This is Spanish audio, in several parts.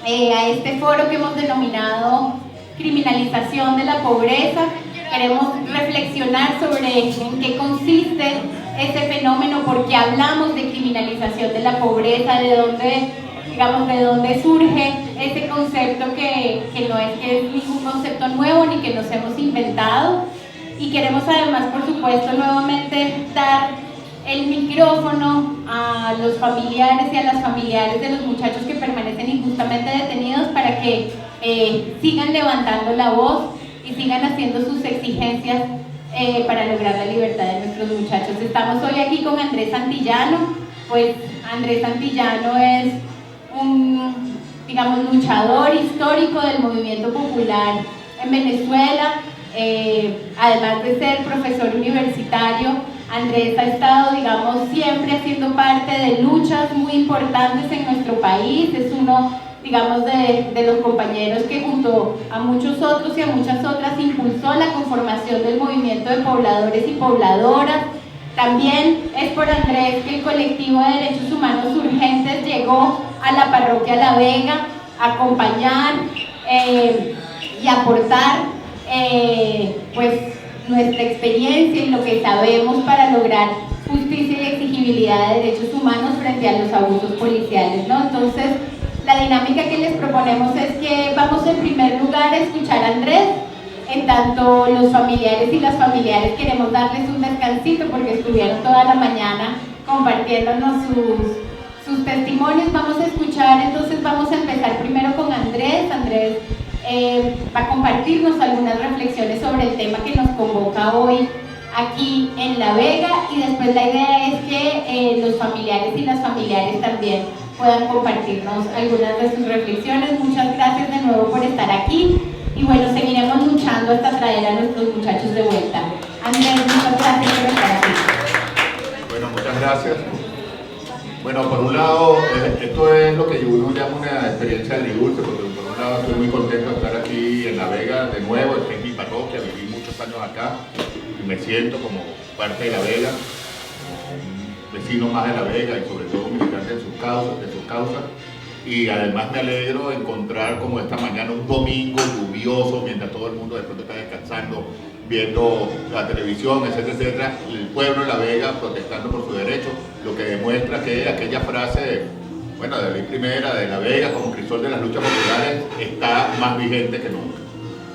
a este foro que hemos denominado Criminalización de la Pobreza. Queremos reflexionar sobre en qué consiste ese fenómeno, por qué hablamos de criminalización de la pobreza, de dónde surge ese concepto que no es ningún concepto nuevo ni que nos hemos inventado. Y queremos además, por supuesto, nuevamente dar el micrófono a los familiares y a las familiares de los muchachos que permanecen injustamente detenidos para que sigan levantando la voz y sigan haciendo sus exigencias para lograr la libertad de nuestros muchachos. Estamos hoy aquí con Andrés Santillano. Pues Andrés Santillano es un, digamos, luchador histórico del movimiento popular en Venezuela. Además de ser profesor universitario, Andrés ha estado, digamos, siempre haciendo parte de luchas muy importantes en nuestro país. Es uno, digamos, de los compañeros que junto a muchos otros y a muchas otras impulsó la conformación del movimiento de pobladores y pobladoras. También es por Andrés que el colectivo de derechos humanos urgentes llegó a la parroquia La Vega a acompañar y aportar pues nuestra experiencia y lo que sabemos para lograr justicia y exigibilidad de derechos humanos frente a los abusos policiales, ¿no? Entonces, la dinámica que les proponemos es que vamos en primer lugar a escuchar a Andrés. En tanto los familiares y las familiares queremos darles un descansito porque estuvieron toda la mañana compartiéndonos sus testimonios. Vamos a escuchar, entonces vamos a empezar primero con Andrés. Andrés va a compartirnos algunas reflexiones sobre el tema que nos convoca hoy aquí en La Vega, y después la idea es que los familiares y las familiares también puedan compartirnos algunas de sus reflexiones. Muchas gracias de nuevo por estar aquí y bueno, seguiremos luchando hasta traer a nuestros muchachos de vuelta. Andrés, muchas gracias por estar aquí. Bueno, muchas gracias. Bueno, por un lado, esto es lo que uno llama una experiencia agridulce, porque por un lado estoy muy contento de estar aquí en La Vega de nuevo. Esta es mi parroquia, viví muchos años acá y me siento como parte de La Vega, como un vecino más de La Vega y sobre todo militante de sus causas. Y además me alegro de encontrar como esta mañana un domingo lluvioso, mientras todo el mundo de pronto está descansando, viendo la televisión, etcétera, etcétera, el pueblo de La Vega protestando por su derecho, lo que demuestra que aquella frase, bueno, de Ley Primera, de La Vega como crisol de las luchas populares, está más vigente que nunca,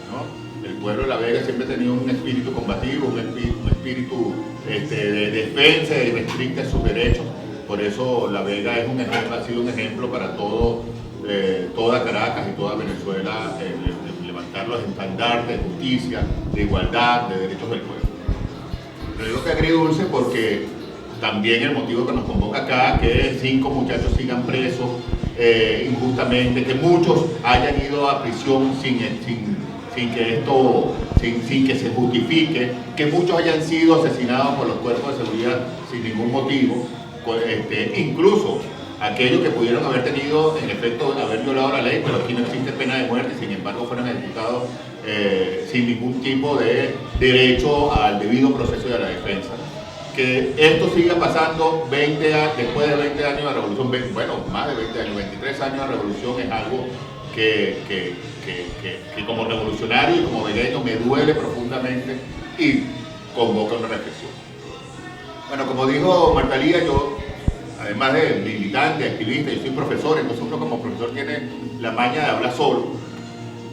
¿no? El pueblo de La Vega siempre ha tenido un espíritu combativo, un espíritu de defensa y de restricción de sus derechos. Por eso La Vega es un ejemplo, ha sido un ejemplo para toda Caracas y toda Venezuela, levantar los estandartes de justicia, de igualdad, de derechos del pueblo. Pero digo que agridulce porque también el motivo que nos convoca acá, que 5 muchachos sigan presos injustamente, que muchos hayan ido a prisión sin que se justifique, que muchos hayan sido asesinados por los cuerpos de seguridad sin ningún motivo. Incluso aquellos que pudieron haber tenido en efecto haber violado la ley, pero aquí no existe pena de muerte, sin embargo fueron ejecutados sin ningún tipo de derecho al debido proceso de la defensa. Que esto siga pasando después de 20 años de revolución, bueno, más de 20 años, 23 años de revolución, es algo que como revolucionario y como vegueño me duele profundamente y convoca una reflexión. Bueno, como dijo Marta Lía, yo, además de militante, activista, yo soy profesor, entonces uno como profesor tiene la maña de hablar solo.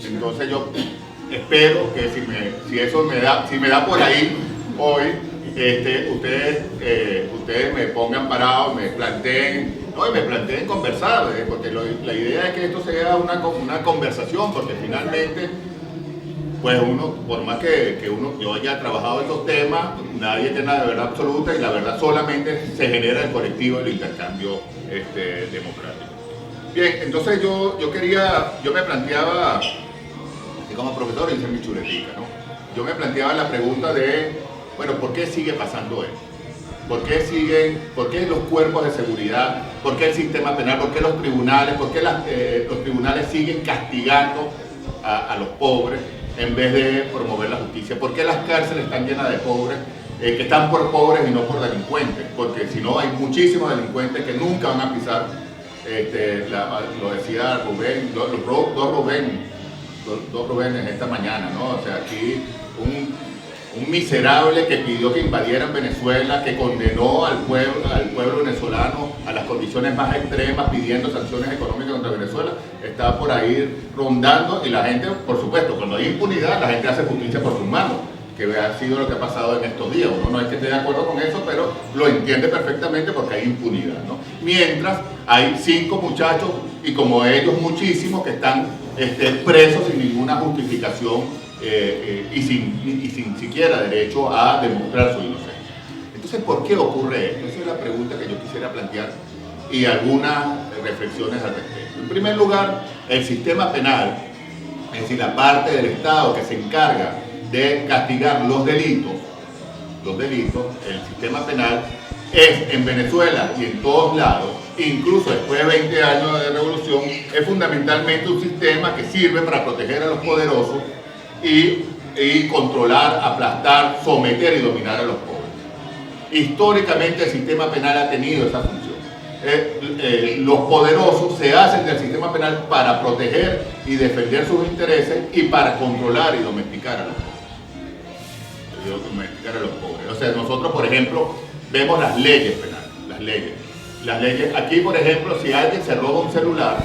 Entonces yo espero que si me da por ahí hoy, ustedes me pongan parado, me planteen conversar, porque la idea es que esto sea una conversación, porque finalmente pues uno, por más que yo haya trabajado estos temas, nadie tiene la verdad absoluta y la verdad solamente se genera el colectivo del intercambio democrático. Bien, entonces yo me planteaba, así como profesor hice mi chuletica, ¿no? Yo me planteaba la pregunta de, bueno, ¿por qué sigue pasando esto? ¿Por qué los cuerpos de seguridad? ¿Por qué el sistema penal? ¿Por qué los tribunales? ¿Por qué los tribunales siguen castigando a los pobres en vez de promover la justicia? ¿Por qué las cárceles están llenas de pobres que están por pobres y no por delincuentes? Porque si no, hay muchísimos delincuentes que nunca van a pisar lo decía Rubén, dos Rubénes esta mañana, ¿no? O sea, aquí un miserable que pidió que invadieran Venezuela, que condenó al pueblo venezolano a las condiciones más extremas, pidiendo sanciones económicas contra Venezuela, está por ahí rondando, y la gente, por supuesto, cuando hay impunidad, la gente hace justicia por sus manos, que ha sido lo que ha pasado en estos días. Uno no es que esté de acuerdo con eso, pero lo entiende perfectamente porque hay impunidad, ¿no? Mientras hay 5 muchachos, y como ellos muchísimos, que están presos sin ninguna justificación y sin siquiera derecho a demostrar su inocencia. Entonces, ¿por qué ocurre esto? Esa es la pregunta que yo quisiera plantear y algunas reflexiones al respecto. En primer lugar, el sistema penal, es decir, la parte del Estado que se encarga de castigar los delitos, el sistema penal es en Venezuela y en todos lados, incluso después de 20 años de revolución, es fundamentalmente un sistema que sirve para proteger a los poderosos y controlar, aplastar, someter y dominar a los pobres. Históricamente el sistema penal ha tenido esa función. Los poderosos se hacen del sistema penal para proteger y defender sus intereses y para controlar y domesticar a los pobres. O sea, nosotros, por ejemplo, vemos las leyes penales, las leyes. Aquí, por ejemplo, si alguien se roba un celular,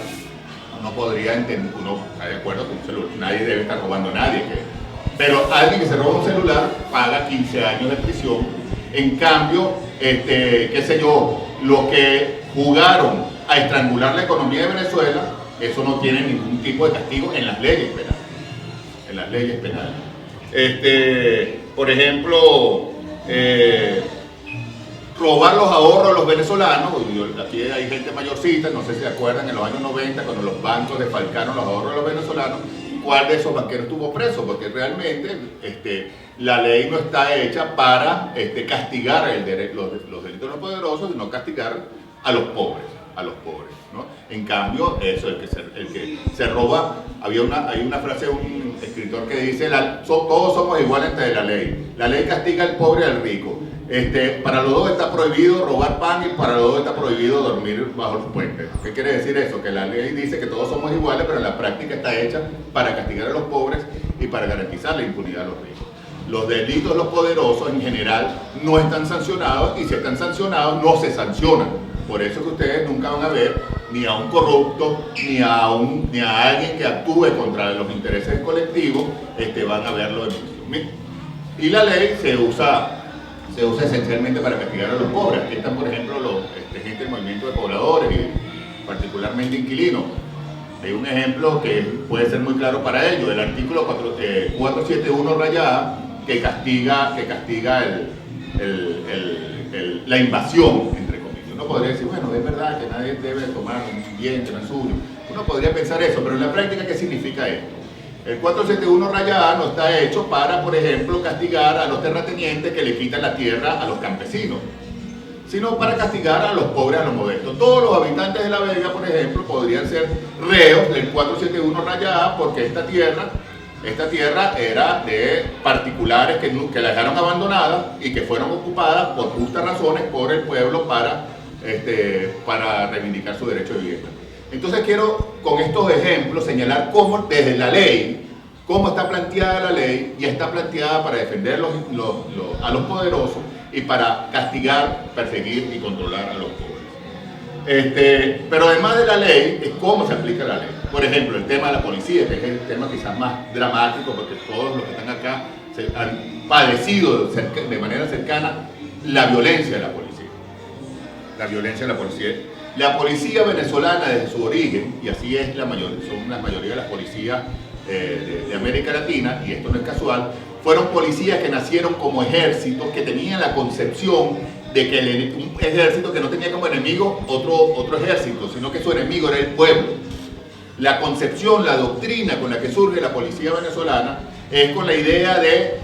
uno podría entender, uno está de acuerdo con un celular, nadie debe estar robando a nadie, pero alguien que se roba un celular paga 15 años de prisión. En cambio, qué sé yo, los que jugaron a estrangular la economía de Venezuela, eso no tiene ningún tipo de castigo en las leyes penales. Por ejemplo, robar los ahorros de los venezolanos. Aquí hay gente mayorcita, no sé si se acuerdan, en los años 90, cuando los bancos defalcaron los ahorros de los venezolanos, ¿cuál de esos banqueros estuvo preso? Porque realmente la ley no está hecha para castigar los delitos de los poderosos, sino castigar a los pobres, ¿no? En cambio, eso, el que se roba, hay una frase de un escritor que dice, todos somos iguales ante la ley castiga al pobre y al rico. Para los dos está prohibido robar pan y para los dos está prohibido dormir bajo los puentes. ¿Qué quiere decir eso? Que la ley dice que todos somos iguales, pero en la práctica está hecha para castigar a los pobres y para garantizar la impunidad a los ricos. Los delitos de los poderosos en general no están sancionados, y si están sancionados no se sancionan. Por eso que ustedes nunca van a ver ni a un corrupto, ni a alguien que actúe contra los intereses colectivos, van a verlo en prisión. Y la ley se usa esencialmente para castigar a los pobres. Aquí están, por ejemplo, gente del movimiento de pobladores y particularmente inquilinos. Hay un ejemplo que puede ser muy claro para ellos, el artículo 471 rayada, que castiga la invasión, entre comillas. Uno podría decir, bueno, es verdad que nadie debe tomar un bien que no es suyo. Uno podría pensar eso, pero en la práctica, ¿qué significa esto? El 471 rayada no está hecho para, por ejemplo, castigar a los terratenientes que le quitan la tierra a los campesinos, sino para castigar a los pobres, a los modestos. Todos los habitantes de La Vega, por ejemplo, podrían ser reos del 471 rayada, porque esta tierra era de particulares que la dejaron abandonada y que fueron ocupadas por justas razones por el pueblo para reivindicar su derecho de vivienda. Entonces quiero con estos ejemplos señalar cómo desde la ley, cómo está planteada la ley, y está planteada para defender a los poderosos y para castigar, perseguir y controlar a los pobres. Pero además de la ley, es cómo se aplica la ley. Por ejemplo, el tema de la policía, que es el tema quizás más dramático, porque todos los que están acá han padecido de manera cercana la violencia de la policía. La violencia de la policía. La policía venezolana desde su origen, y así es son la mayoría de las policías de América Latina, y esto no es casual, fueron policías que nacieron como ejércitos, que tenían la concepción de que un ejército que no tenía como enemigo otro ejército, sino que su enemigo era el pueblo. La concepción, la doctrina con la que surge la policía venezolana es con la idea de,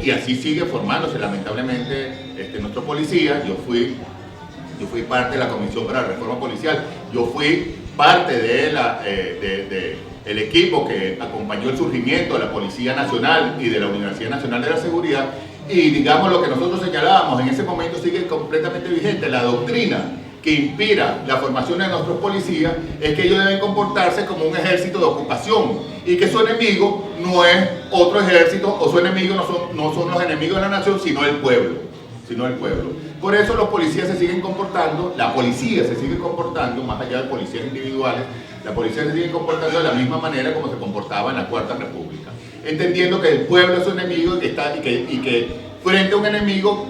y así sigue formándose lamentablemente nuestro policía. Yo fui parte de la Comisión para la Reforma Policial, yo fui parte del equipo que acompañó el surgimiento de la Policía Nacional y de la Universidad Nacional de la Seguridad, y digamos lo que nosotros señalábamos en ese momento sigue completamente vigente. La doctrina que inspira la formación de nuestros policías es que ellos deben comportarse como un ejército de ocupación y que su enemigo no es otro ejército, o su enemigo no son los enemigos de la nación, sino el pueblo. Por eso los policías se siguen comportando, la policía se sigue comportando, más allá de policías individuales, la policía se sigue comportando de la misma manera como se comportaba en la Cuarta República, entendiendo que el pueblo es su enemigo y que frente a un enemigo,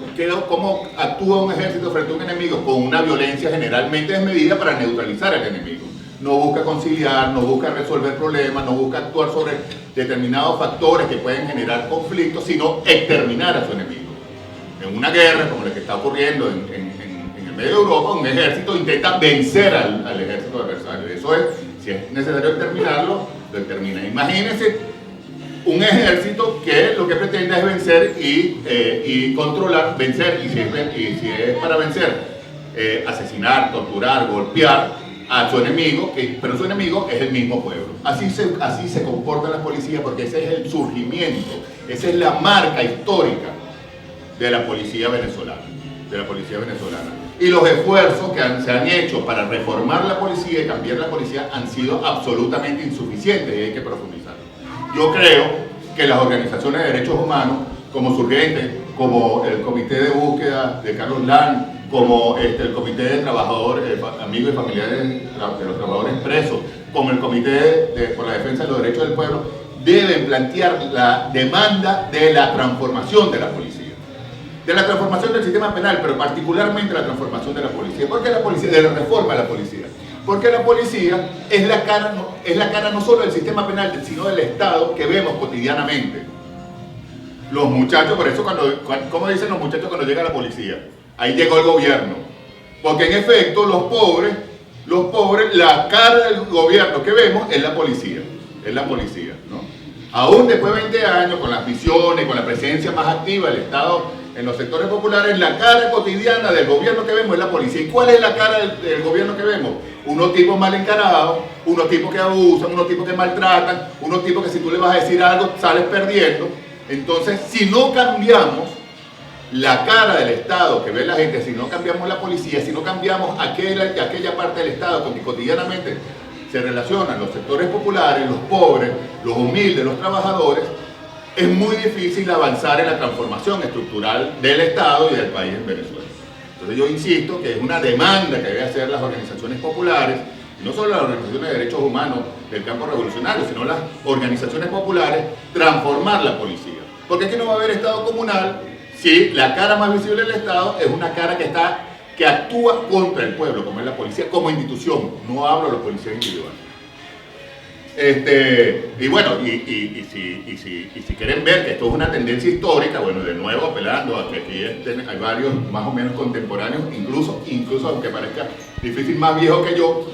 cómo actúa un ejército frente a un enemigo, con una violencia generalmente desmedida para neutralizar al enemigo. No busca conciliar, no busca resolver problemas, no busca actuar sobre determinados factores que pueden generar conflictos, sino exterminar a su enemigo. En una guerra como la que está ocurriendo en el medio de Europa, un ejército intenta vencer al ejército adversario. Eso es, si es necesario exterminarlo, lo extermina. Imagínense un ejército que lo que pretende es vencer y controlar, vencer, y si es para vencer, asesinar, torturar, golpear a su enemigo, pero su enemigo es el mismo pueblo. Así se comporta la policía, porque ese es el surgimiento, esa es la marca histórica de la policía venezolana. Y los esfuerzos que se han hecho para reformar la policía y cambiar la policía han sido absolutamente insuficientes, y hay que profundizar. Yo creo que las organizaciones de derechos humanos, como Surgente, como el Comité de Búsqueda de Carlos Lan, como el Comité de Trabajadores, Amigos y Familiares de los Trabajadores Presos, como el Comité por la Defensa de los Derechos del Pueblo, deben plantear la demanda de la transformación de la policía. De la transformación del sistema penal, pero particularmente la transformación de la policía. ¿Por qué la policía? De la reforma de la policía. Porque la policía es la cara no solo del sistema penal, sino del Estado que vemos cotidianamente. Los muchachos, por eso ¿cómo dicen los muchachos cuando llega la policía? Ahí llegó el gobierno. Porque en efecto los pobres, la cara del gobierno que vemos es la policía, ¿no? Aún después de 20 años, con las misiones, con la presencia más activa del Estado en los sectores populares, la cara cotidiana del gobierno que vemos es la policía. ¿Y cuál es la cara del gobierno que vemos? Unos tipos mal encarados, unos tipos que abusan, unos tipos que maltratan, unos tipos que si tú le vas a decir algo, sales perdiendo. Entonces, si no cambiamos la cara del Estado que ve la gente, si no cambiamos la policía, si no cambiamos aquella parte del Estado con que cotidianamente se relacionan los sectores populares, los pobres, los humildes, los trabajadores, es muy difícil avanzar en la transformación estructural del Estado y del país en Venezuela. Entonces yo insisto que es una demanda que deben hacer las organizaciones populares, y no solo las organizaciones de derechos humanos del campo revolucionario, sino las organizaciones populares, transformar la policía. Porque es que no va a haber Estado comunal si la cara más visible del Estado es una cara que actúa contra el pueblo, como es la policía, como institución. No hablo de los policías individuales. Y bueno, si quieren ver que esto es una tendencia histórica, bueno, de nuevo apelando a que aquí hay varios más o menos contemporáneos, incluso aunque parezca difícil, más viejo que yo,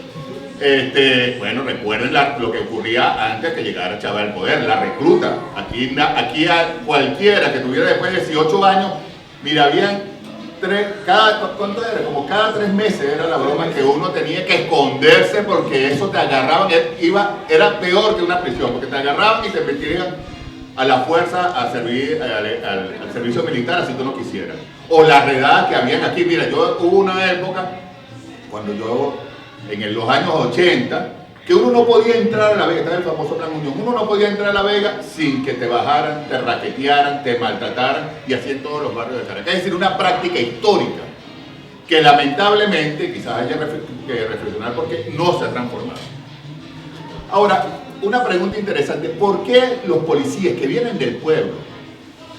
bueno, recuerden lo que ocurría antes que llegara Chávez al poder, la recluta. Aquí a cualquiera que tuviera después de 18 años, mira, habían ¿cuánto era? Como cada 3 meses era la broma que uno tenía que esconderse porque eso te agarraban, era peor que una prisión, porque te agarraban y te metían a la fuerza a servir al servicio militar, así tú no quisieras. O las redadas que habían aquí. Mira, hubo una época, cuando yo, en los años 80, que uno no podía entrar a La Vega, estaba el famoso Plan Unión, uno no podía entrar a La Vega sin que te bajaran, te raquetearan, te maltrataran, y así en todos los barrios de Caracas. Es decir, una práctica histórica que lamentablemente quizás haya que reflexionar porque no se ha transformado. Ahora, una pregunta interesante: ¿por qué los policías que vienen del pueblo,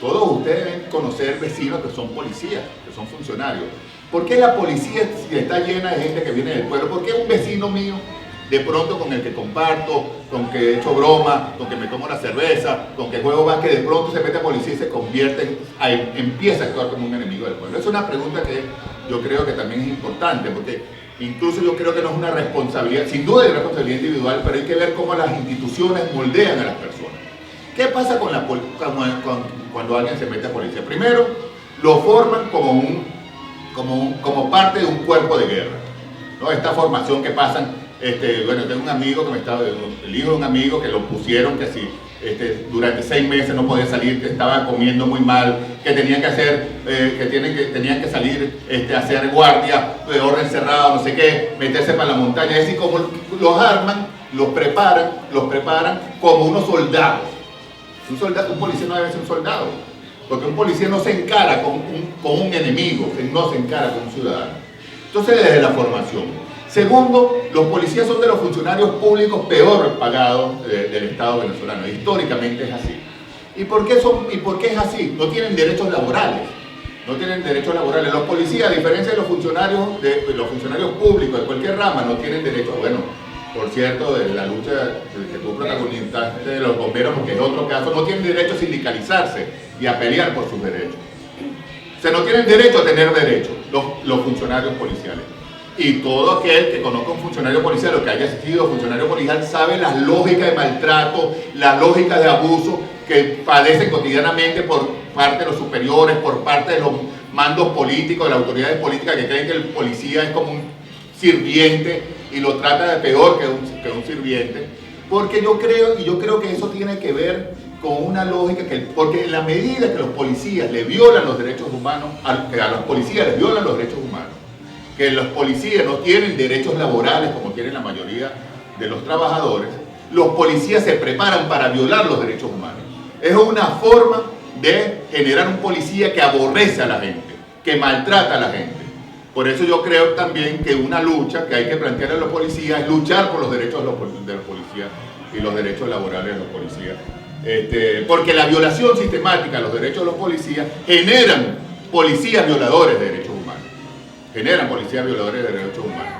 todos ustedes deben conocer vecinos que son policías, que son funcionarios, ¿por qué la policía está llena de gente que viene del pueblo? ¿Por qué un vecino mío, de pronto con el que comparto, con que he hecho broma, con que me tomo la cerveza, con que juego básquet, de pronto se mete a policía y se convierte, empieza a actuar como un enemigo del pueblo? Es una pregunta que yo creo que también es importante, porque incluso yo creo que no es una responsabilidad, sin duda es responsabilidad individual, pero hay que ver cómo las instituciones moldean a las personas. ¿Qué pasa cuando alguien se mete a policía? Primero, lo forman como parte de un cuerpo de guerra. ¿no? Esta formación que pasan, bueno, tengo un amigo que el hijo de un amigo que lo pusieron que si durante 6 meses no podía salir, que estaba comiendo muy mal, que tenían que hacer, tenían que salir a hacer guardia, de orden cerrado, no sé qué, meterse para la montaña, es decir, como los arman, los preparan como unos soldados. Un policía no debe ser un soldado, porque un policía no se encara con un enemigo, no se encara con un ciudadano. Entonces, desde la formación. Segundo, los policías son de los funcionarios públicos peor pagados del Estado venezolano. Históricamente es así. ¿Y por qué es así? No tienen derechos laborales. No tienen derechos laborales. Los policías, a diferencia de los funcionarios públicos de cualquier rama, no tienen derechos. Bueno, por cierto, de la lucha que tú protagonizaste de los bomberos, porque es otro caso, no tienen derecho a sindicalizarse y a pelear por sus derechos. O sea, no tienen derecho a tener derechos los funcionarios policiales. Y todo aquel que conozca un funcionario policial o que haya sido funcionario policial sabe las lógicas de maltrato, las lógicas de abuso que padecen cotidianamente por parte de los superiores, por parte de los mandos políticos, de las autoridades políticas que creen que el policía es como un sirviente y lo trata de peor que un sirviente. Porque yo creo que eso tiene que ver con una lógica porque en la medida que los policías le violan los derechos humanos, que a los policías les violan los derechos humanos, que los policías no tienen derechos laborales como tienen la mayoría de los trabajadores, los policías se preparan para violar los derechos humanos. Es una forma de generar un policía que aborrece a la gente, que maltrata a la gente. Por eso yo creo también que una lucha que hay que plantear a los policías es luchar por los derechos de los policías y los derechos laborales de los policías. Porque la violación sistemática de los derechos de los policías generan policías violadores de derechos humanos. Generan policías violadores de derechos humanos.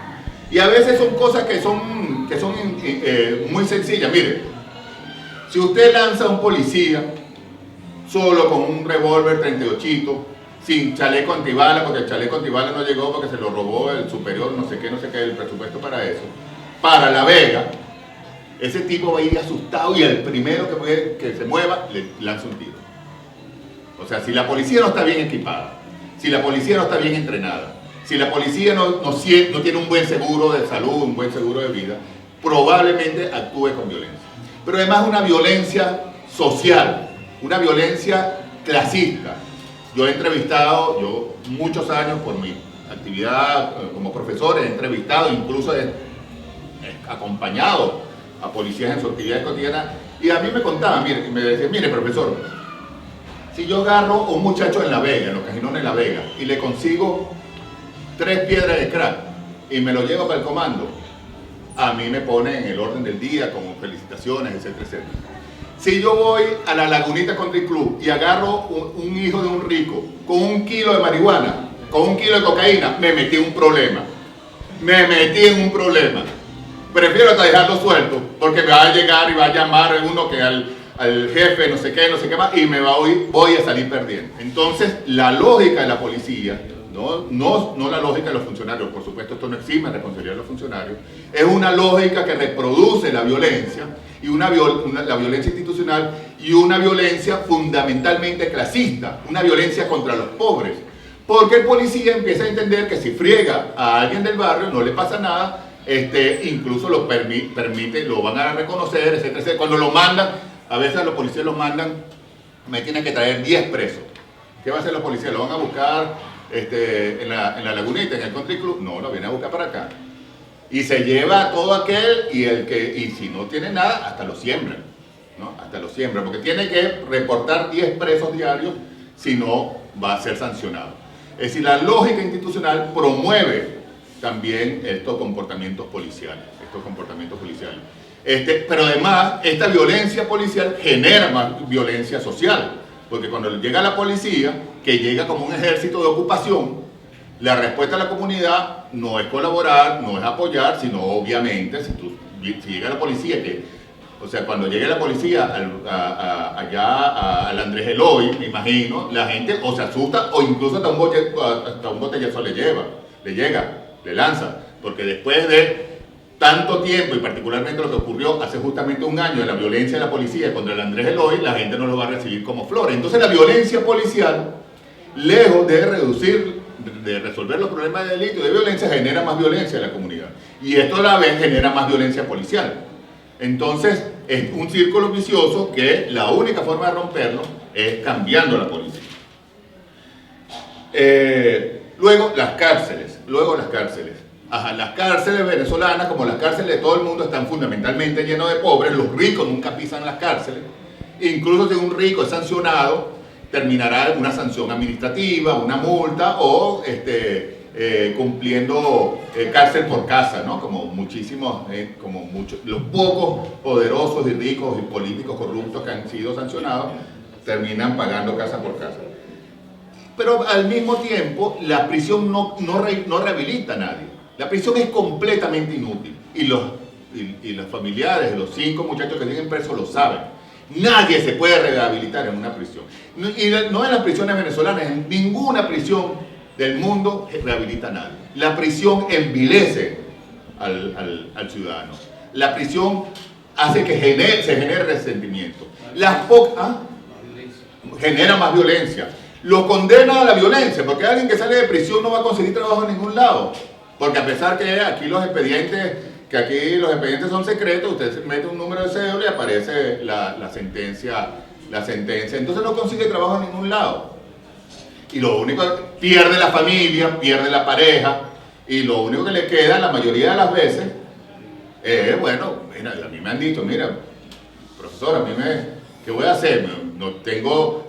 Y a veces son cosas que son muy sencillas. Mire, si usted lanza a un policía solo con un revólver 38, sin chaleco antibalas, porque el chaleco antibalas no llegó porque se lo robó el superior, no sé qué, el presupuesto para eso, para La Vega, ese tipo va a ir asustado y el primero que se mueva le lanza un tiro. O sea, si la policía no está bien equipada, si la policía no está bien entrenada, si la policía no tiene un buen seguro de salud, un buen seguro de vida, probablemente actúe con violencia. Pero además una violencia social, una violencia clasista. Yo he entrevistado, muchos años por mi actividad como profesor, he entrevistado, incluso he acompañado a policías en su actividad cotidiana, y a mí me contaban, me decían, mire profesor, si yo agarro a un muchacho en La Vega, en los cajinones de La Vega, y le consigo 3 piedras de crack y me lo llevo para el comando, a mí me pone en el orden del día como felicitaciones, etcétera, etcétera. Si yo voy a la Lagunita Country Club y agarro un hijo de un rico con 1 kilo de marihuana, con 1 kilo de cocaína, me metí en un problema. Prefiero hasta dejarlo suelto, porque me va a llegar y va a llamar uno que al jefe, no sé qué más, y voy a salir perdiendo. Entonces, la lógica de la policía, no la lógica de los funcionarios, por supuesto esto no exime la responsabilidad de los funcionarios, es una lógica que reproduce la violencia, y la violencia institucional, y una violencia fundamentalmente clasista, una violencia contra los pobres. Porque el policía empieza a entender que si friega a alguien del barrio no le pasa nada, incluso lo permite, lo van a reconocer, etcétera, etcétera. Cuando lo mandan, a veces a los policías los mandan, me tienen que traer 10 presos. ¿Qué va a hacer los policías? ¿Lo van a buscar en la Lagunita, en el Country Club? No, lo vienen a buscar para acá. Y se lleva a todo aquel, y si no tiene nada, hasta lo siembran, ¿no? Hasta lo siembran, porque tiene que reportar 10 presos diarios, si no va a ser sancionado. Es decir, la lógica institucional promueve también estos comportamientos policiales. Pero además, esta violencia policial genera más violencia social, porque cuando llega la policía, que llega como un ejército de ocupación, la respuesta a la comunidad no es colaborar, no es apoyar, sino obviamente, si llega la policía, cuando llegue la policía allá al Andrés Eloy, me imagino, la gente o se asusta o incluso hasta un botellazo le lanza, porque después de tanto tiempo, y particularmente lo que ocurrió hace justamente 1 año de la violencia de la policía contra el Andrés Eloy, la gente no lo va a recibir como flores. Entonces la violencia policial, lejos de reducir de resolver los problemas de delito y de violencia, genera más violencia en la comunidad. Y esto a la vez genera más violencia policial. Entonces, es un círculo vicioso que la única forma de romperlo es cambiando la policía. Luego las cárceles. Ajá, las cárceles venezolanas, como las cárceles de todo el mundo, están fundamentalmente llenas de pobres. Los ricos nunca pisan las cárceles. Incluso si un rico es sancionado, terminará en una sanción administrativa, una multa o cumpliendo cárcel por casa, ¿no? Como muchísimos, los pocos poderosos y ricos y políticos corruptos que han sido sancionados terminan pagando casa por casa. Pero al mismo tiempo, la prisión no rehabilita a nadie. La prisión es completamente inútil. Y los familiares de los 5 muchachos que tienen presos lo saben. Nadie se puede rehabilitar en una prisión. Y no en las prisiones venezolanas, en ninguna prisión del mundo rehabilita a nadie. La prisión envilece al ciudadano. La prisión hace que se genere resentimiento. Genera más violencia. Lo condena a la violencia, porque alguien que sale de prisión no va a conseguir trabajo en ningún lado. Porque a pesar que aquí los expedientes son secretos, usted mete un número de cédula y aparece la sentencia. Entonces no consigue trabajo en ningún lado. Y lo único, pierde la familia, pierde la pareja, y lo único que le queda la mayoría de las veces es, bueno, mira, a mí me han dicho, mira, profesor, ¿qué voy a hacer? No tengo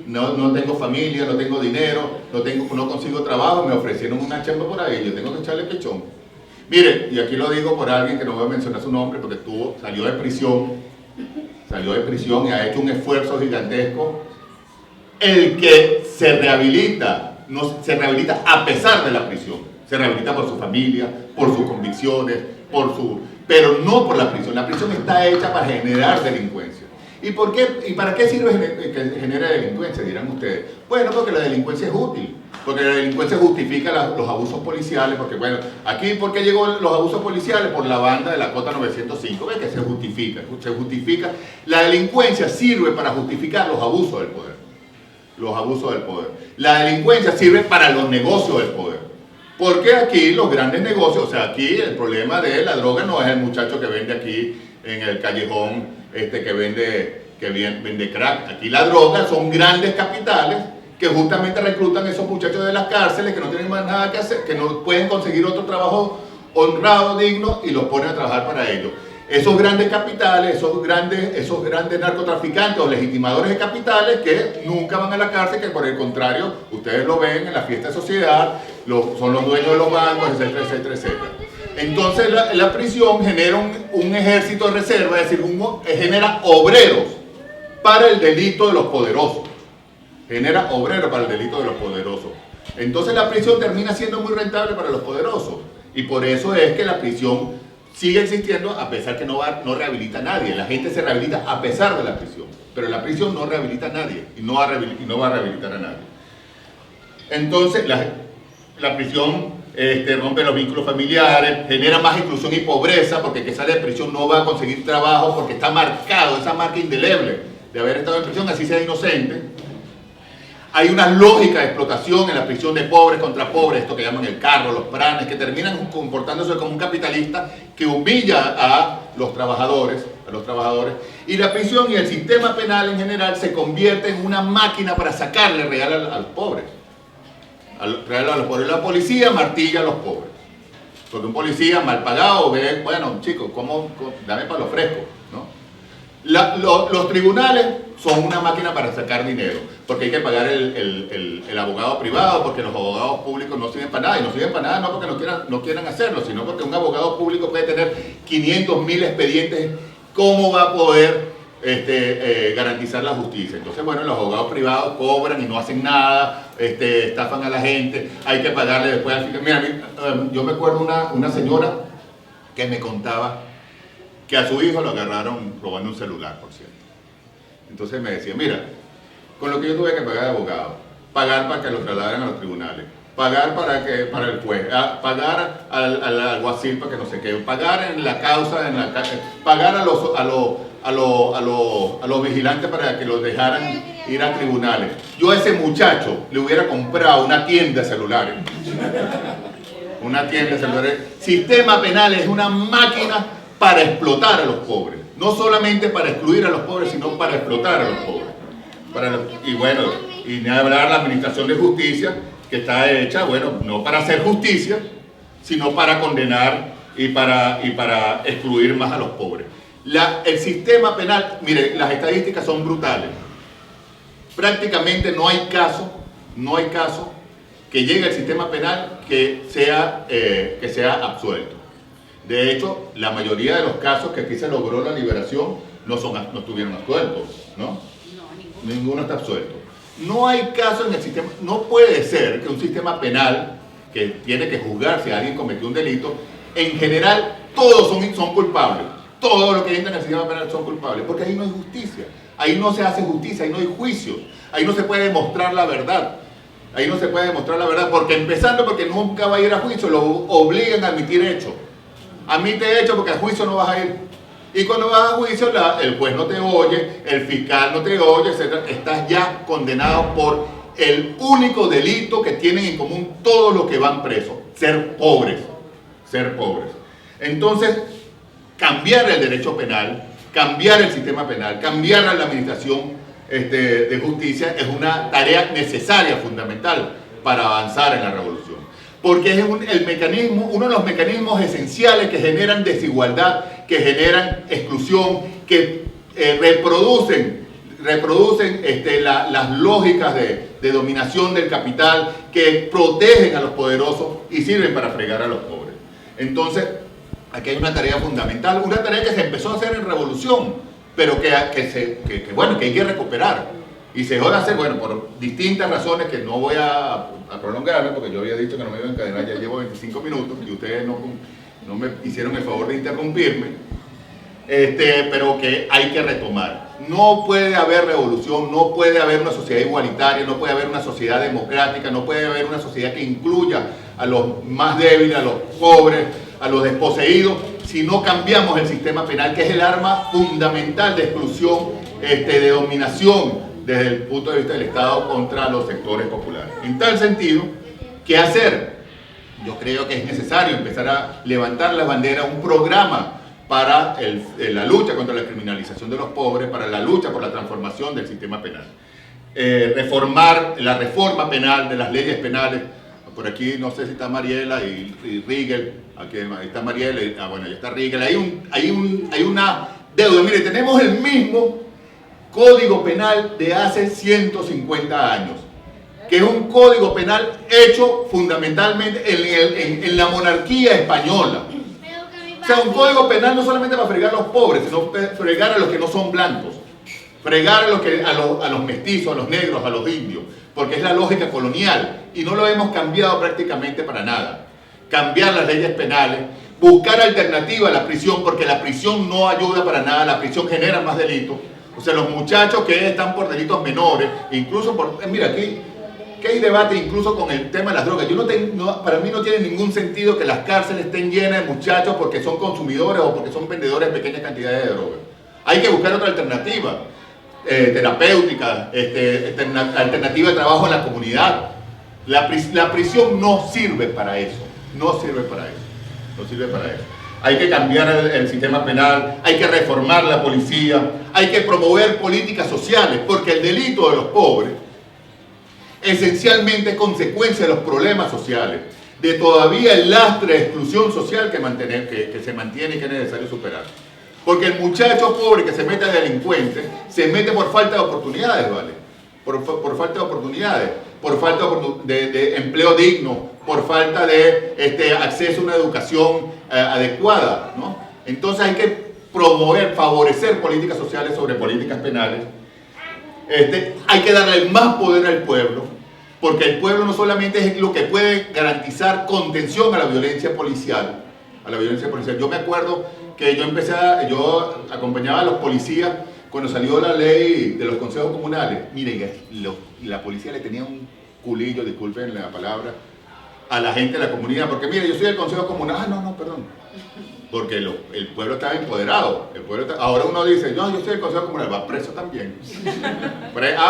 no tengo familia, no tengo dinero, no consigo trabajo, me ofrecieron una chamba por ahí, yo tengo que echarle pechón. Mire, y aquí lo digo por alguien que no voy a mencionar su nombre porque salió de prisión y ha hecho un esfuerzo gigantesco. El que se rehabilita a pesar de la prisión, se rehabilita por su familia, por sus convicciones, pero no por la prisión. La prisión está hecha para generar delincuencia. ¿Y para qué sirve que genere delincuencia, dirán ustedes? Bueno, porque la delincuencia es útil, porque la delincuencia justifica los abusos policiales, porque bueno, aquí ¿por qué llegó los abusos policiales? Por la banda de la Cota 905, ¿ves que se justifica? La delincuencia sirve para justificar los abusos del poder. La delincuencia sirve para los negocios del poder. Porque aquí los grandes negocios, o sea, aquí el problema de la droga no es el muchacho que vende aquí en el callejón, que vende crack. Aquí la droga son grandes capitales que justamente reclutan a esos muchachos de las cárceles que no tienen más nada que hacer, que no pueden conseguir otro trabajo honrado, digno, y los ponen a trabajar para ellos. Esos grandes capitales, esos grandes narcotraficantes o legitimadores de capitales que nunca van a la cárcel, que por el contrario, ustedes lo ven en la fiesta de sociedad, son los dueños de los bancos, etcétera, etcétera, etcétera. Entonces la prisión genera un ejército de reserva, es decir, genera obreros para el delito de los poderosos. Entonces la prisión termina siendo muy rentable para los poderosos. Y por eso es que la prisión sigue existiendo a pesar que no rehabilita a nadie. La gente se rehabilita a pesar de la prisión. Pero la prisión no rehabilita a nadie y no va a rehabilitar a nadie. Entonces la prisión rompe los vínculos familiares, genera más exclusión y pobreza, porque el que sale de prisión no va a conseguir trabajo porque está marcado, esa marca indeleble de haber estado en prisión, así sea inocente. Hay una lógica de explotación en la prisión de pobres contra pobres, esto que llaman el carro, los pranes, que terminan comportándose como un capitalista que humilla a los trabajadores, y la prisión y el sistema penal en general se convierte en una máquina para sacarle real a los pobres. La policía martilla a los pobres, porque un policía mal pagado ve, bueno, chicos, dame para lo fresco, ¿no? Los tribunales son una máquina para sacar dinero, porque hay que pagar el abogado privado, porque los abogados públicos no sirven para nada, y no sirven para nada no porque no quieran hacerlo, sino porque un abogado público puede tener 500.000 expedientes. ¿Cómo va a poder garantizar la justicia? Entonces, bueno, los abogados privados cobran y no hacen nada, estafan a la gente, hay que pagarle después al final. Mira, yo me acuerdo una señora que me contaba que a su hijo lo agarraron robando un celular, por cierto. Entonces me decía, mira, con lo que yo tuve que pagar de abogado, pagar para que lo trasladaran a los tribunales, pagar para el juez, pagar al alguacil para que no sé qué, pagar en la causa, pagar a los vigilantes para que los dejaran ir a tribunales. Yo a ese muchacho le hubiera comprado una tienda de celulares. Una tienda de celulares. Sistema penal es una máquina para explotar a los pobres. No solamente para excluir a los pobres, sino para explotar a los pobres. Y bueno, y ni hablar la administración de justicia, que está hecha, bueno, no para hacer justicia, sino para condenar y para excluir más a los pobres. El sistema penal, mire, las estadísticas son brutales. Prácticamente no hay caso que llegue al sistema penal que sea absuelto. De hecho, la mayoría de los casos que aquí se logró la liberación no estuvieron absueltos, ¿no? Ninguno está absuelto. No hay caso en el sistema, no puede ser que un sistema penal que tiene que juzgar si alguien cometió un delito, en general todos son culpables. Todos los que entran en el sistema penal son culpables, porque ahí no hay justicia, ahí no se hace justicia, ahí no hay juicio, ahí no se puede demostrar la verdad. Ahí no se puede demostrar la verdad, porque nunca va a ir a juicio, lo obligan a admitir hechos. Admite hechos porque al juicio no vas a ir. Y cuando vas a juicio, el juez no te oye, el fiscal no te oye, etc. Estás ya condenado por el único delito que tienen en común todos los que van presos: ser pobres. Ser pobres. Entonces, cambiar el derecho penal, cambiar el sistema penal, cambiar la administración de justicia es una tarea necesaria, fundamental, para avanzar en la revolución. Porque es uno de los mecanismos esenciales que generan desigualdad, que generan exclusión, que reproducen las lógicas de dominación del capital, que protegen a los poderosos y sirven para fregar a los pobres. Entonces, aquí hay una tarea fundamental, una tarea que se empezó a hacer en revolución, pero que hay que recuperar. Y se dejó de hacer, bueno, por distintas razones que no voy a prolongarme, porque yo había dicho que no me iba a encadenar, ya llevo 25 minutos y ustedes no me hicieron el favor de interrumpirme, pero que hay que retomar. No puede haber revolución, no puede haber una sociedad igualitaria, no puede haber una sociedad democrática, no puede haber una sociedad que incluya a los más débiles, a los pobres, a los desposeídos, si no cambiamos el sistema penal, que es el arma fundamental de exclusión, de dominación desde el punto de vista del Estado contra los sectores populares. En tal sentido, ¿qué hacer? Yo creo que es necesario empezar a levantar la bandera, un programa para la lucha contra la criminalización de los pobres, para la lucha por la transformación del sistema penal. Reformar la reforma penal de las leyes penales. Por aquí no sé si está Mariela y Rigel. Aquí está Mariela y bueno, ya está Rigel. Hay una deuda. Mire, tenemos el mismo Código Penal de hace 150 años, que es un código penal hecho fundamentalmente en la monarquía española. O sea, un código penal no solamente para fregar a los pobres, sino fregar a los que no son blancos, fregar a los mestizos, a los negros, a los indios, porque es la lógica colonial y no lo hemos cambiado prácticamente para nada. Cambiar las leyes penales, buscar alternativa a la prisión, porque la prisión no ayuda para nada, la prisión genera más delitos. O sea, los muchachos que están por delitos menores, incluso mira, aquí que hay debate incluso con el tema de las drogas. Para mí no tiene ningún sentido que las cárceles estén llenas de muchachos porque son consumidores o porque son vendedores de pequeñas cantidades de drogas. Hay que buscar otra alternativa terapéutica, alternativa de trabajo en la comunidad. La prisión no sirve para eso, no sirve para eso. Hay que cambiar el sistema penal, hay que reformar la policía, hay que promover políticas sociales, porque el delito de los pobres esencialmente es consecuencia de los problemas sociales, de todavía el lastre de exclusión social que se mantiene y que es necesario superar. Porque el muchacho pobre que se mete a delincuente, se mete por falta de oportunidades, ¿vale? Por falta de oportunidades, por falta de empleo digno, por falta de acceso a una educación adecuada, ¿no? Entonces hay que promover, favorecer políticas sociales sobre políticas penales. Hay que darle más poder al pueblo, porque el pueblo no solamente es lo que puede garantizar contención a la violencia policial. Yo me acuerdo que yo acompañaba a los policías cuando salió la ley de los consejos comunales. Miren, la policía le tenía un culillo, disculpen la palabra, a la gente de la comunidad, porque mire, yo soy del Consejo Comunal, no, perdón, porque el pueblo estaba empoderado, ahora uno dice, no, yo soy del Consejo Comunal, va preso también.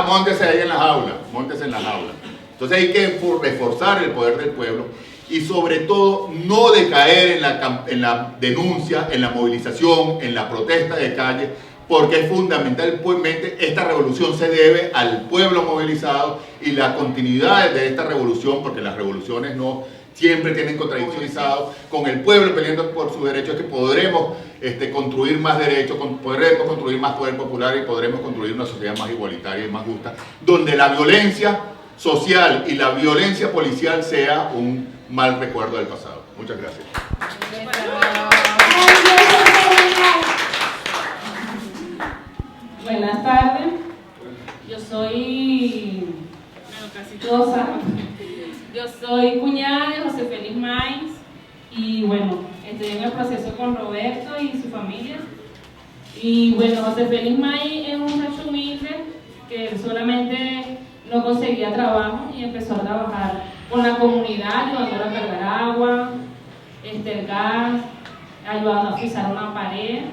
Móntese ahí en las aulas, móntese en las aulas. Entonces hay que reforzar el poder del pueblo y sobre todo no decaer en la denuncia, en la movilización, en la protesta de calle, porque es fundamentalmente esta revolución se debe al pueblo movilizado y la continuidad de esta revolución, porque las revoluciones no siempre tienen contradiccionizado con el pueblo peleando por sus derechos, es que podremos construir más derechos, podremos construir más poder popular y podremos construir una sociedad más igualitaria y más justa, donde la violencia social y la violencia policial sea un mal recuerdo del pasado. Muchas gracias. Buenas tardes, yo soy yo soy cuñada de José Félix Maíz y bueno, estoy en el proceso con Roberto y su familia. Y bueno, José Félix Maíz es un muchacho humilde que solamente no conseguía trabajo y empezó a trabajar con la comunidad, ayudando a cargar agua, el gas, ayudando a frizar una pared.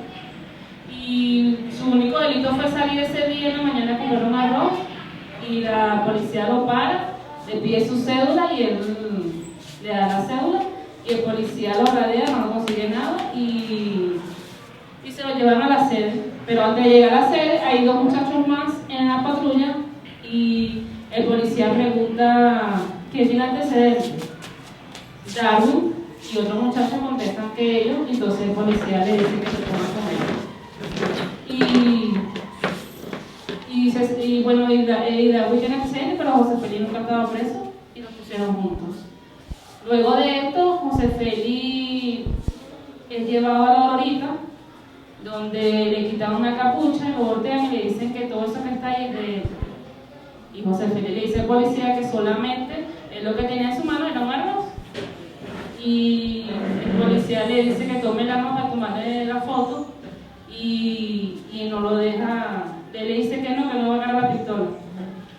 Y su único delito fue salir ese día en la mañana a comprar un arroz y la policía lo para, le pide su cédula y él le da la cédula y el policía lo radea, no consigue nada y se lo llevan a la sede. Pero antes de llegar a la sede hay dos muchachos más en la patrulla y el policía pregunta ¿quién tiene antecedentes? Darwin, y otros muchachos contestan que ellos, entonces el policía le dice que se ponga con ellos. Y bueno, Darwin tiene antecedentes, pero José Félix nunca estaba preso y los pusieron juntos. Luego de esto, José Félix es llevado a la horita, donde le quitan una capucha, lo voltean y le dicen que todo eso que está ahí es de él. Y José Félix le dice al policía que solamente él lo que tenía en su mano era un arroz. Y el policía le dice que tome el arma para tomarle la foto y no lo deja, él le dice que no va a agarrar la pistola.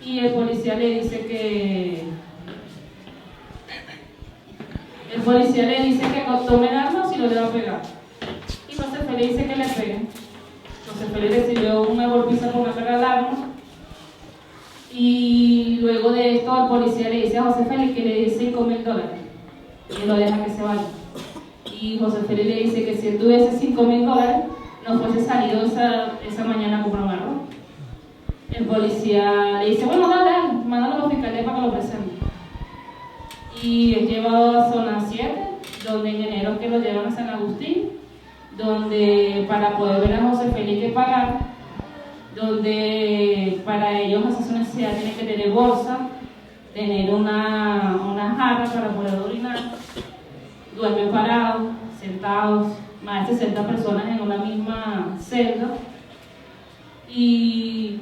Y el policía le dice que tome el arma si no le va a pegar. Y José Félix dice que le peguen. José Félix recibió una golpiza por no pegar el arma. Y luego de esto el policía le dice a José Félix que le dé $5,000 y lo deja que se vaya. Y José Félix le dice que si él tuviese $5,000 no fuese salido esa mañana a comprar un arroz. El policía le dice, bueno, dale, mándalo a la fiscalía para que lo presente. Y es llevado a zona 7, donde en enero que lo llevan a San Agustín, donde para poder ver a José Félix hay que pagar, donde para ellos hacer su necesidad tienen que tener bolsa, tener una jarra para poder orinar, duermen parados, sentados, más de 60 personas en una misma celda. Y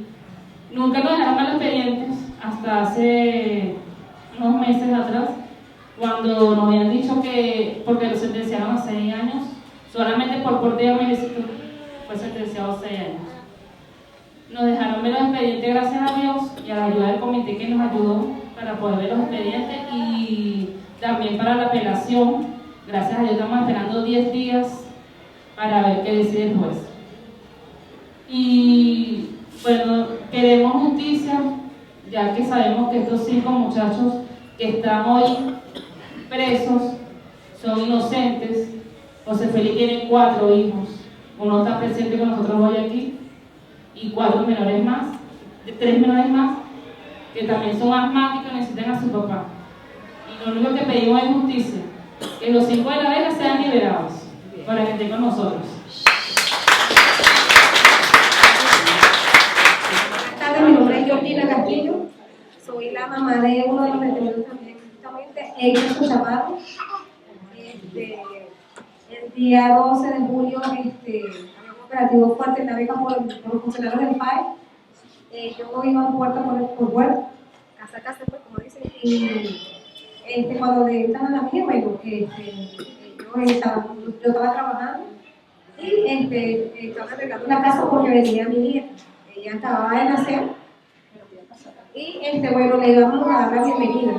nunca nos dejaron mal expedientes hasta hace unos meses atrás, cuando nos habían dicho que, porque lo sentenciaron a 6 años, solamente por porte de homicidio fue sentenciado a 6 años. Nos dejaron ver los expedientes gracias a Dios y a la ayuda del comité que nos ayudó para poder ver los expedientes y también para la apelación. Gracias a Dios estamos esperando 10 días para ver qué decide el juez. Y bueno, queremos justicia, ya que sabemos que estos 5 muchachos que están hoy presos son inocentes. José Félix tiene 4 hijos, uno está presente con nosotros hoy aquí, y 4 menores más, 3 menores más, que también son asmáticos y necesitan a su papá. Y lo único que pedimos es justicia, que los 5 de la Vega sean liberados, para que estén con nosotros. Buenas tardes, mi nombre es Georgina Castillo, soy la mamá de uno de los detenidos también, justamente, Héctor Chaparro. El día 12 de julio había un operativo fuerte en la Vega por los funcionarios del PAE. Yo iba puerta por puerta, casa a casa, pues, como dicen, y cuando le entran a la mía, bueno, yo estaba trabajando y estaba arreglando la casa porque venía mi hija. Ella acababa de nacer y bueno, le íbamos a dar la bienvenida.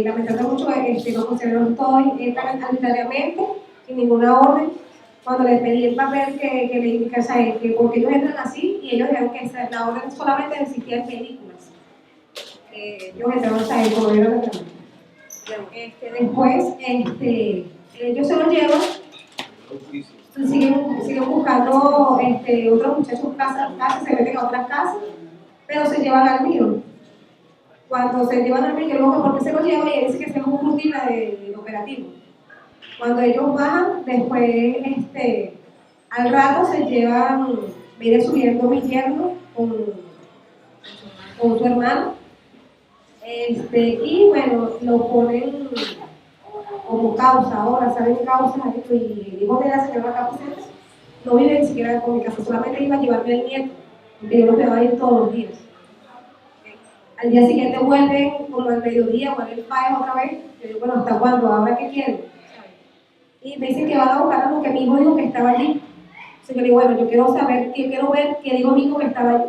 Lamentando mucho, los funcionarios todos entran arbitrariamente, sin ninguna orden. Cuando les pedí el papel que le indica, o sea, que porque ellos entran así, y ellos dijeron que la orden solamente existía en películas. Ellos entraron, o sea, el gobierno de después, ellos se lo llevan, siguen buscando otros muchachos casas, se meten a otras casas, pero se llevan al mío. Cuando se llevan al mío, yo digo, ¿por qué se lo llevan? Y él dice que se un rutina del operativo. Cuando ellos bajan, después, al rato se llevan, viene subiendo mi yerno con su hermano, y bueno, lo ponen como causa, ahora salen causas, y el hijo de la señora Capuceta no vive ni siquiera con mi casa, solamente iba a llevarme al nieto, porque yo lo quedaba ir todos los días. Al día siguiente vuelven, como al mediodía, vuelven el PAE otra vez, yo digo, bueno, ¿hasta cuándo? ¿Ahora qué quieren? Y me dicen que van a buscar a lo que mi hijo dijo que estaba allí. Entonces yo digo, bueno, yo quiero ver qué dijo mi hijo que estaba allí.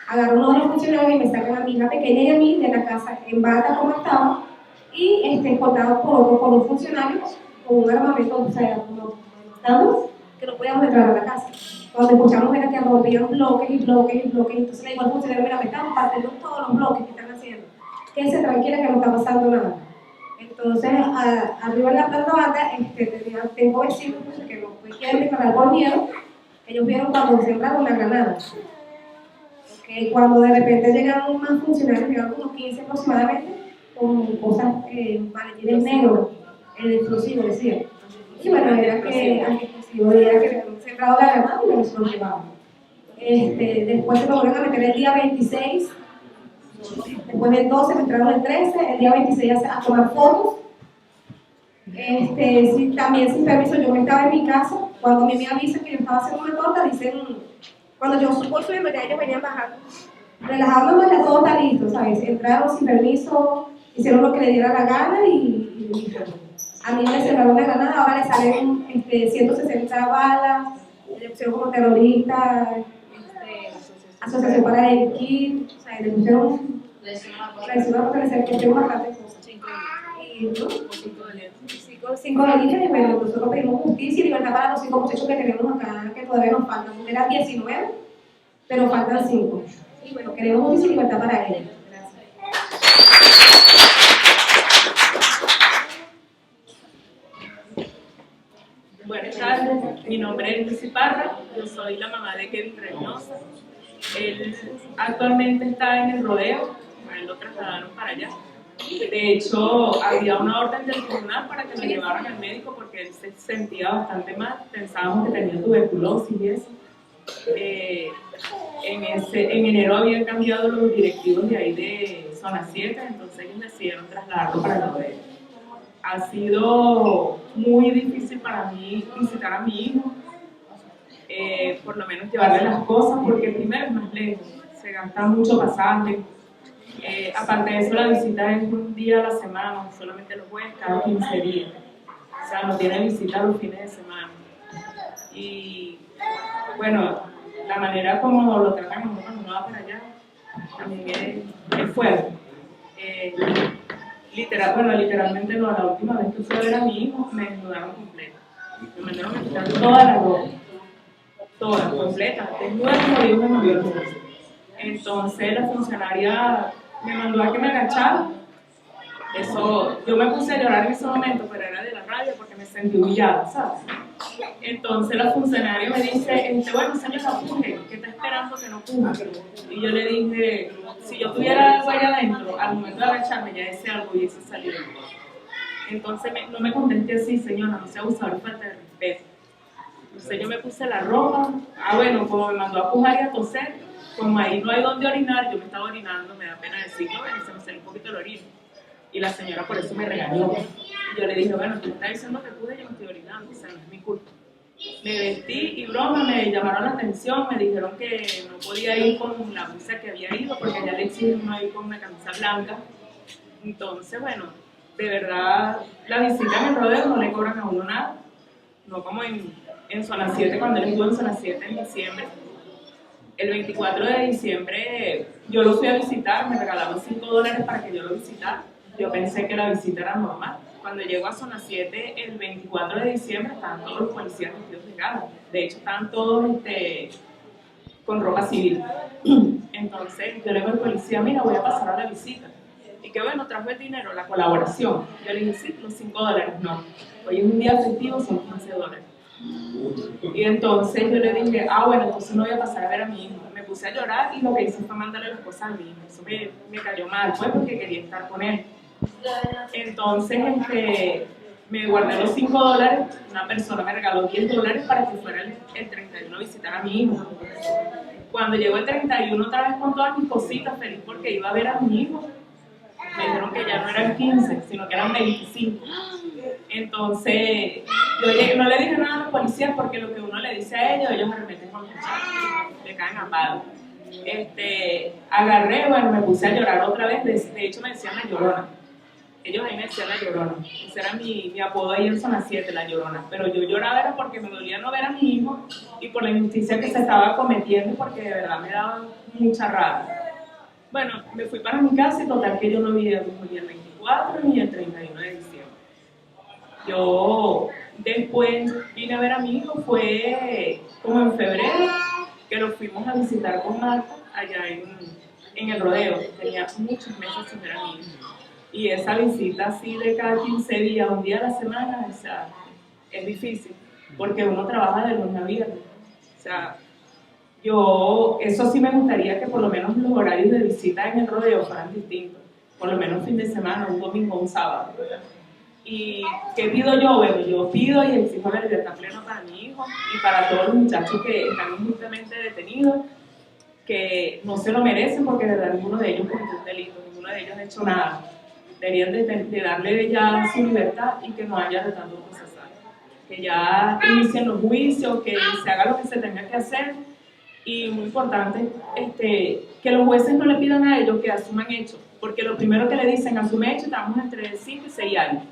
Agarro uno de los funcionarios y me sacan a mi hija pequeña y a mí de la casa en bata como estaba, y escoltados por un funcionario con un armamento, o sea, como que no podíamos entrar a la casa. Cuando escuchamos era que rompían bloques y bloques y bloques, entonces le digo al funcionario, mira, me están partiendo todos los bloques que están haciendo. Quédense tranquila que no está pasando nada. Entonces, arriba en la planta baja, tengo vecinos que no quieren declarar por miedo. Ellos vieron cuando sembraron la granada. Cuando de repente llegan más funcionarios, llegan unos 15 aproximadamente, con cosas, maletines negros, el explosivo, decía. Y bueno, era que explosivo, era que habían sembrado la granada y me lo llevaban. Después se lo volvieron a meter el día 26. Después del 12 me entraron el 13, el día 26 a tomar fotos. También sin permiso, yo me estaba en mi casa. Cuando a mí me avisan que yo estaba haciendo una torta, dicen, cuando yo supo subiendo, ya ellos venían bajando. Relajándonos, ya todo está listo, ¿sabes? Entraron sin permiso, hicieron lo que le diera la gana y a mí me cerraron la granada, ahora le salen 160 balas, le pusieron como terrorista, asociación para delinquir, o sea, le pusieron porque le pusieron bastantes cosas. 5 delitos, y bueno, nosotros pedimos justicia y libertad para los 5 muchachos que tenemos acá, que todavía nos faltan. Eran 19, pero faltan 5. Y bueno, queremos justicia y libertad para ellos. Buenas tardes, mi nombre es Lucy Parra, yo soy la mamá de Kevin Reynosa. Él actualmente está en el rodeo, a él lo trasladaron para allá. De hecho, había una orden del tribunal para que lo llevaran al médico porque él se sentía bastante mal, pensábamos que tenía tuberculosis y eso. En enero habían cambiado los directivos de ahí de zona 7, entonces ellos decidieron trasladarlo para el rodeo. Ha sido muy difícil para mí visitar a mi hijo, por lo menos llevarle las cosas, porque primero es más lejos, se gasta mucho pasaje. Aparte de eso, la visita es un día a la semana, solamente los jueves, cada 15 días. O sea, no tiene visita los fines de semana. Y bueno, la manera como lo tratan a uno cuando uno va para allá, también es fuerte. Literalmente no, la última vez que fui a ver a mi hijo me desnudaron completo. Me mandaron a quitar toda la ropa, toda, completa, desnuda como Dios me movió el brazo. Entonces la funcionaria me mandó a que me agachara. Eso, yo me puse a llorar en ese momento, pero era de la rabia porque me sentí humillada, ¿sabes? Entonces la funcionaria me dice, bueno, señora, puje, ¿qué está esperando que no puje? Y yo le dije, si yo tuviera algo allá adentro, al momento de agacharme ya ese algo hubiese salido. Entonces no me contesté así, señora, no sea abusador y falta de respeto. Entonces yo me puse la ropa, bueno, como me mandó a pujar y a toser, como ahí no hay donde orinar, yo me estaba orinando, me da pena decirlo, se me salió un poquito el orino. Y la señora por eso me regañó. Y yo le dije, bueno, tú me estás diciendo que pude, yo me estoy orinando, o sea, no es mi culpa. Me vestí y broma, me llamaron la atención, me dijeron que no podía ir con la blusa que había ido, porque allá le exigen uno ir con una camisa blanca. Entonces, bueno, de verdad, la visita en el rodeo no le cobran a uno nada, no como en zona 7, cuando él estuvo en zona 7 en diciembre. El 24 de diciembre yo lo fui a visitar, me regalaron $5 para que yo lo visitara. yo pensé que la visita era normal. Cuando llego a zona 7, el 24 de diciembre, estaban todos los policías vestidos de gala. De hecho, estaban todos con ropa civil. Entonces, yo le digo al policía, mira, voy a pasar a la visita. Y que bueno, trajo el dinero, la colaboración. Yo le dije, sí, los $5, no. Hoy es un día festivo, son $15. Y entonces yo le dije, bueno, entonces no voy a pasar a ver a mi hijo. Me puse a llorar y lo que hice fue mandarle las cosas a mi hijo. Eso me cayó mal, pues porque quería estar con él. Entonces me guardé los $5, una persona me regaló $10 para que fuera el 31 a visitar a mi hijo. Cuando llegó el 31 otra vez con todas mis cositas, feliz porque iba a ver a mi hijo, me dijeron que ya no eran 15, sino que eran 25. Entonces, yo no le dije nada a los policías porque lo que uno le dice a ellos arremeten con los muchachos, le caen a palo. Agarré, bueno, me puse a llorar otra vez, de hecho me decían la Llorona. Ellos ahí me decían la Llorona. Ese era mi apodo ahí en zona 7, la Llorona. Pero yo lloraba era porque me dolía no ver a mi hijo y por la injusticia que se estaba cometiendo, porque de verdad me daba mucha rabia. Bueno, me fui para mi casa y total que yo no vi el 24 ni el 31 de diciembre. Yo después vine a ver a mi hijo, fue como en febrero, que lo fuimos a visitar con Marta allá en el rodeo. Tenía muchos meses sin ver a mi hijo. Y esa visita así de cada 15 días, un día a la semana, o sea, es difícil, porque uno trabaja de lunes a viernes. O sea, eso sí me gustaría que por lo menos los horarios de visita en el rodeo fueran distintos. Por lo menos fin de semana, un domingo, un sábado. ¿Y qué pido yo? Bueno, yo pido y exijo la libertad plena para mi hijo y para todos los muchachos que están injustamente detenidos, que no se lo merecen porque de verdad ninguno de ellos cometió un delito, ninguno de ellos ha hecho nada. Deberían de darle ya su libertad y que no haya retardo procesal. Que ya inicien los juicios, que se haga lo que se tenga que hacer. Y muy importante, que los jueces no le pidan a ellos que asuman hechos, porque lo primero que le dicen, asume hechos, estamos entre 5 y 6 años.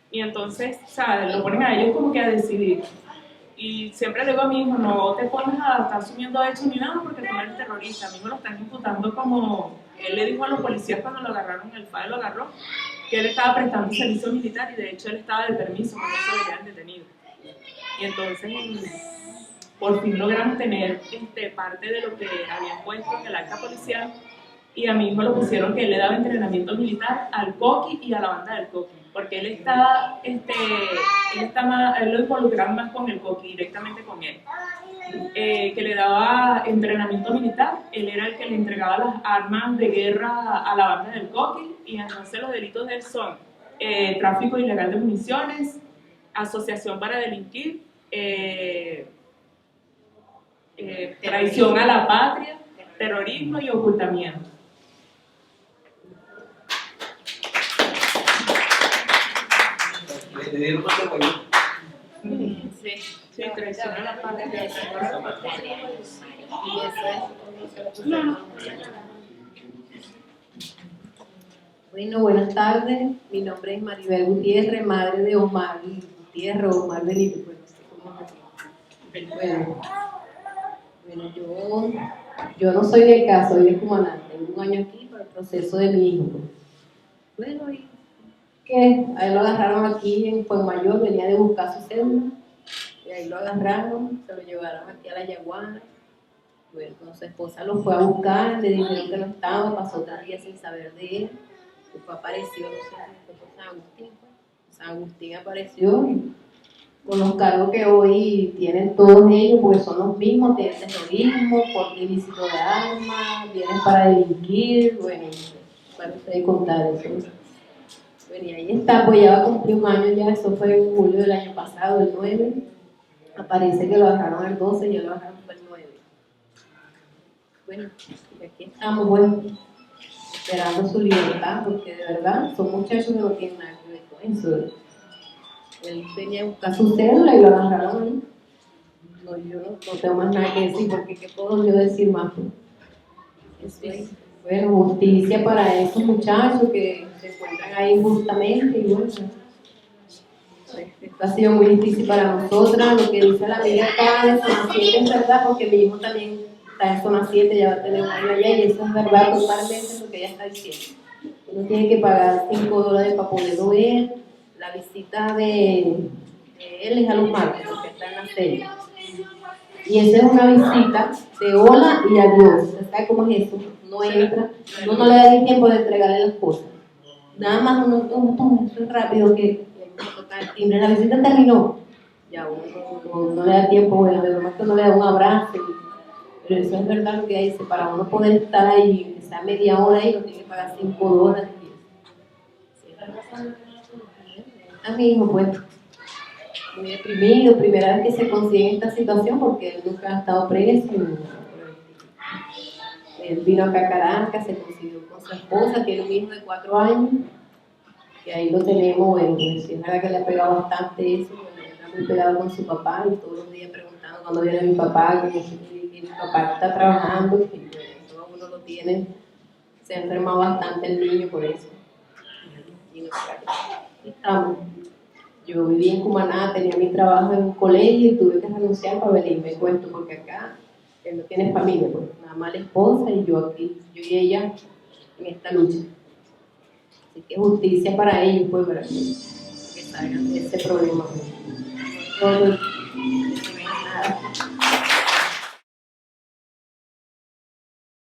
Y entonces, ¿sabes? Lo ponen a ellos como que a decidir. Y siempre le digo a mi hijo, no te pones a estar asumiendo hechos ni nada porque tú no eres terrorista. A mí me lo están imputando como, él le dijo a los policías cuando lo agarraron, el FAE lo agarró, que él estaba prestando servicio militar y de hecho él estaba de permiso, cuando eso lo habían detenido. Y entonces, por fin logramos tener parte de lo que habían puesto en el acta policial y a mi hijo lo pusieron que él le daba entrenamiento militar al Coqui y a la banda del Coqui, porque él lo involucraba más con el Coqui, directamente con él, que le daba entrenamiento militar, él era el que le entregaba las armas de guerra a la banda del Coqui y entonces los delitos de él son tráfico ilegal de municiones, asociación para delinquir, traición a la patria, terrorismo y ocultamiento. Sí, traición a la patria. Bueno, buenas tardes. Mi nombre es Maribel Gutiérrez, madre de Omar Gutiérrez, Omar Benito, pues no sé cómo se llama. Bueno, yo no soy del caso, soy del comandante. Tengo un año aquí para el proceso de mi hijo. Bueno, y que a él lo agarraron aquí en Puermayor, venía de buscar su cédula, y ahí lo agarraron, se lo llevaron aquí a la Yaguana. Bueno, cuando su esposa lo fue a buscar, le dijeron que no estaba, pasó 3 días sin saber de él. Después apareció, no sé, por San Agustín. San Agustín apareció y con los cargos que hoy tienen todos ellos, porque son los mismos, tienen terrorismo, porte ilícito de armas, vienen para delinquir, bueno, para ustedes contar eso. Bueno, y ahí está, pues ya va a cumplir un año ya, eso fue en julio del año pasado, el 9. Aparece que lo agarraron el 12 y ya lo agarraron el 9. Bueno, y aquí estamos, bueno, esperando su libertad, porque de verdad son muchachos que no tienen nada que ver con eso. Él venía a buscar su cédula y lo agarraron ahí. No, yo no tengo más nada que decir, porque ¿qué puedo yo decir más? Eso es, bueno, justicia para esos muchachos que se encuentran ahí injustamente y bueno, esto ha sido muy difícil para nosotras. Lo que dice la amiga acá de zona 7 es verdad, porque mi hijo también está en zona 7, ya va a tener un año allá y eso es verdad totalmente lo que ella está diciendo. Uno tiene que pagar $5 para poderlo ver. La visita de él es a los martes, porque está en la serie. Y esa es una visita de hola y adiós. ¿Usted sabe cómo es eso? No entra, uno no le da ni tiempo de entregarle las cosas. Nada más uno toma, eso es rápido que toca el timbre. La visita terminó. Ya uno no le da tiempo, bueno, de momento no le da un abrazo. Pero eso es verdad lo que dice, para uno poder estar ahí, que sea media hora ahí, uno tiene que pagar $5. A mi hijo, pues, muy deprimido, primera vez que se consigue en esta situación porque él nunca ha estado preso. Él vino acá a Caracas, se consiguió con su esposa, tiene un hijo de 4 años, y ahí lo tenemos. Bueno, pues, es verdad que le ha pegado bastante eso, bueno, está muy pegado con su papá y todos los días preguntando cuándo viene mi papá, que mi papá está trabajando, y todo uno lo tiene, se ha enfermado bastante el niño por eso. Y estamos. Yo vivía en Cumaná, tenía mi trabajo en un colegio y tuve que renunciar para venirme, cuento, porque acá él no tiene familia, pues, nada más la esposa y yo aquí, yo y ella en esta lucha. Así que justicia para ellos, pues, para que salgan de ese problema. Todo